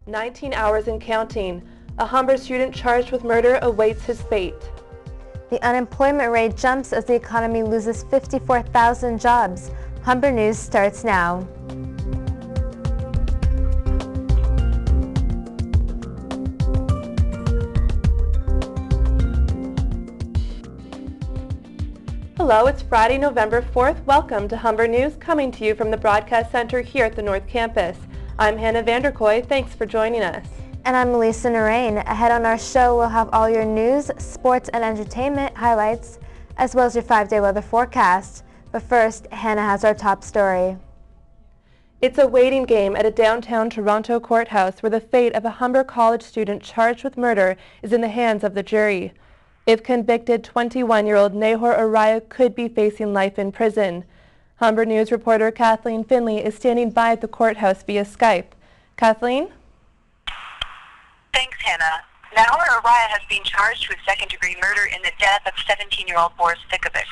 19 hours and counting. A Humber student charged with murder awaits his fate. The unemployment rate jumps as the economy loses 54,000 jobs. Humber News starts now. Hello, it's Friday, November 4th. Welcome to Humber News, coming to you from the Broadcast Center here at the North Campus. I'm Hannah Vanderkoy. Thanks for joining us. And I'm Melissa Narain. Ahead on our show, we'll have all your news, sports, and entertainment highlights, as well as your 5-day weather forecast. But first, Hannah has our top story. It's a waiting game at a downtown Toronto courthouse where the fate of a Humber College student charged with murder is in the hands of the jury. If convicted, 21-year-old Nahor Araya could be facing life in prison. Humber News reporter Kathleen Finley is standing by at the courthouse via Skype. Kathleen? Thanks, Hannah. Nahor Araya has been charged with second-degree murder in the death of 17-year-old Boris Sikovic.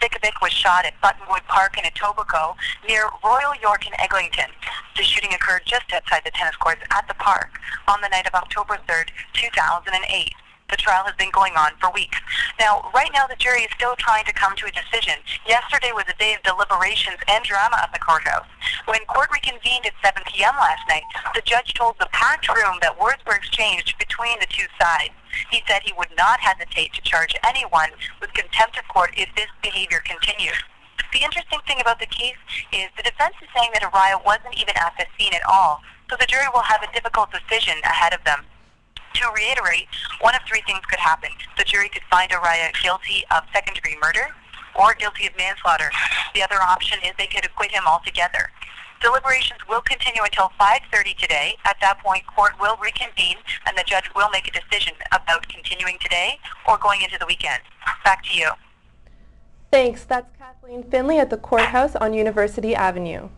Sikovic was shot at Buttonwood Park in Etobicoke near Royal York in Eglinton. The shooting occurred just outside the tennis courts at the park on the night of October 3rd, 2008. The trial has been going on for weeks. Now, right now, the jury is still trying to come to a decision. Yesterday was a day of deliberations and drama at the courthouse. When court reconvened at 7 p.m. last night, the judge told the packed room that words were exchanged between the two sides. He said he would not hesitate to charge anyone with contempt of court if this behavior continued. The interesting thing about the case is the defense is saying that Araya wasn't even at the scene at all, so the jury will have a difficult decision ahead of them. To reiterate, one of three things could happen. The jury could find Araya guilty of second-degree murder or guilty of manslaughter. The other option is they could acquit him altogether. Deliberations will continue until 5:30 today. At that point, court will reconvene and the judge will make a decision about continuing today or going into the weekend. Back to you. Thanks. That's Kathleen Finley at the courthouse on University Avenue.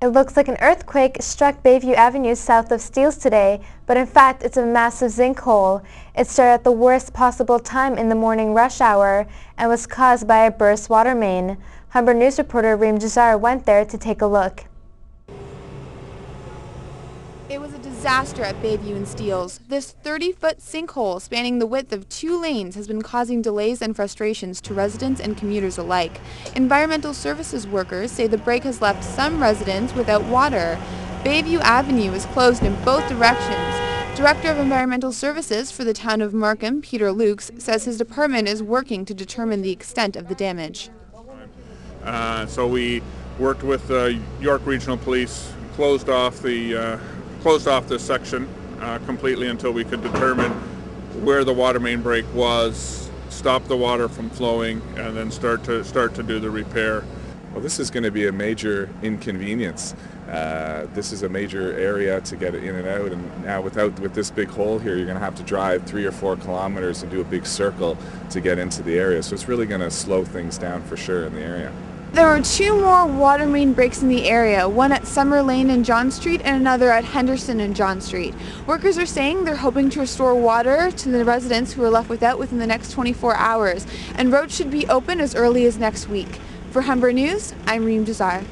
It looks like an earthquake struck Bayview Avenue south of Steeles today, but in fact it's a massive sinkhole. It started at the worst possible time in the morning rush hour and was caused by a burst water main. Humber News reporter Reem Jazar went there to take a look. It was a disaster at Bayview and Steeles. This 30-foot sinkhole spanning the width of 2 lanes has been causing delays and frustrations to residents and commuters alike. Environmental services workers say the break has left some residents without water. Bayview Avenue is closed in both directions. Director of Environmental Services for the town of Markham, Peter Lukes, says his department is working to determine the extent of the damage. So we worked with York Regional Police, closed off this section completely until we could determine where the water main break was, stop the water from flowing, and then start to do the repair. Well, this is going to be a major inconvenience. This is a major area to get in and out, and now with this big hole here, you're going to have to drive 3 or 4 kilometers and do a big circle to get into the area. So it's really going to slow things down for sure in the area. There were 2 more water main breaks in the area, one at Summer Lane and John Street and another at Henderson and John Street. Workers are saying they're hoping to restore water to the residents who are left without within the next 24 hours, and roads should be open as early as next week. For Humber News, I'm Reem Jazar.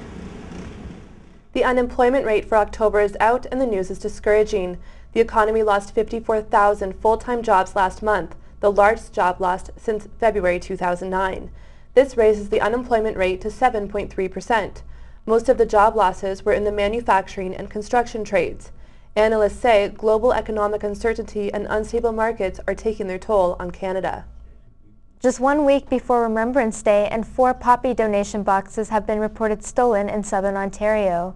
The unemployment rate for October is out and the news is discouraging. The economy lost 54,000 full-time jobs last month, the largest job loss since February 2009. This raises the unemployment rate to 7.3%. Most of the job losses were in the manufacturing and construction trades. Analysts say global economic uncertainty and unstable markets are taking their toll on Canada. Just 1 week before Remembrance Day, and 4 poppy donation boxes have been reported stolen in southern Ontario.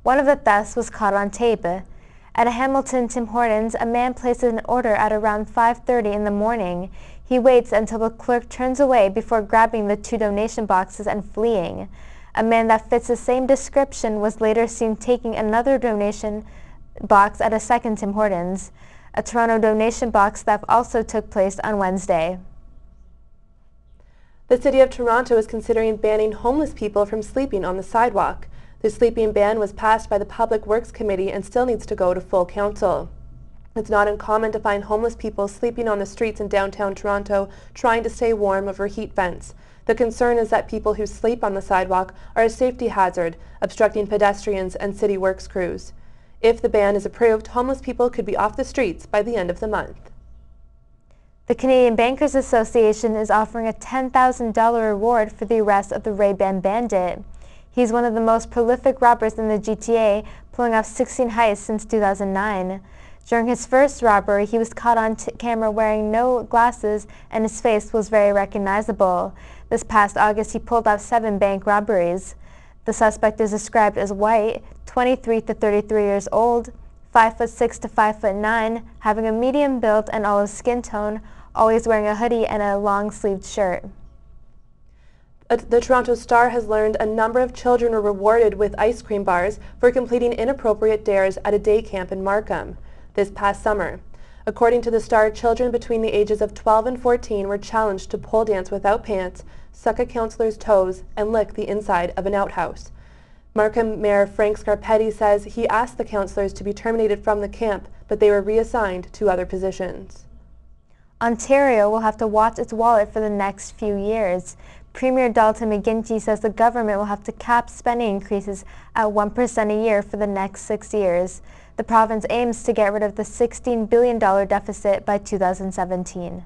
One of the thefts was caught on tape. At a Hamilton Tim Hortons, a man places an order at around 5:30 in the morning. He waits until the clerk turns away before grabbing the 2 donation boxes and fleeing. A man that fits the same description was later seen taking another donation box at a second Tim Hortons. A Toronto donation box theft also took place on Wednesday. The City of Toronto is considering banning homeless people from sleeping on the sidewalk. The sleeping ban was passed by the Public Works Committee and still needs to go to full council. It's not uncommon to find homeless people sleeping on the streets in downtown Toronto trying to stay warm over heat vents. The concern is that people who sleep on the sidewalk are a safety hazard, obstructing pedestrians and city works crews. If the ban is approved, homeless people could be off the streets by the end of the month. The Canadian Bankers Association is offering a $10,000 reward for the arrest of the Ray-Ban Bandit. He's one of the most prolific robbers in the GTA, pulling off 16 heists since 2009. During his first robbery, he was caught on camera wearing no glasses and his face was very recognizable. This past August, he pulled off 7 bank robberies. The suspect is described as white, 23 to 33 years old, 5'6" to 5'9", having a medium build and olive skin tone, always wearing a hoodie and a long-sleeved shirt. The Toronto Star has learned a number of children were rewarded with ice cream bars for completing inappropriate dares at a day camp in Markham this past summer. According to the Star, children between the ages of 12 and 14 were challenged to pole dance without pants, suck a counselor's toes, and lick the inside of an outhouse. Markham Mayor Frank Scarpetti says he asked the counselors to be terminated from the camp, but they were reassigned to other positions. Ontario will have to watch its wallet for the next few years. Premier Dalton McGuinty says the government will have to cap spending increases at 1% a year for the next 6 years. The province aims to get rid of the $16 billion deficit by 2017.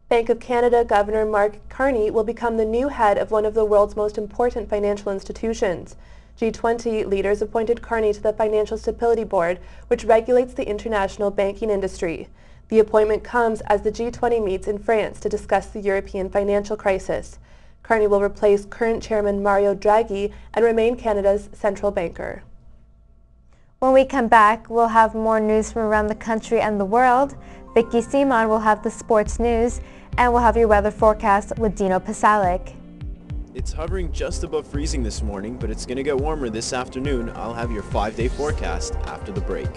Bank of Canada Governor Mark Carney will become the new head of one of the world's most important financial institutions. G20 leaders appointed Carney to the Financial Stability Board, which regulates the international banking industry. The appointment comes as the G20 meets in France to discuss the European financial crisis. Carney will replace current chairman Mario Draghi and remain Canada's central banker. When we come back, we'll have more news from around the country and the world. Vicky Simon will have the sports news, and we'll have your weather forecast with Dino Pasalic. It's hovering just above freezing this morning, but it's going to get warmer this afternoon. I'll have your 5-day forecast after the break.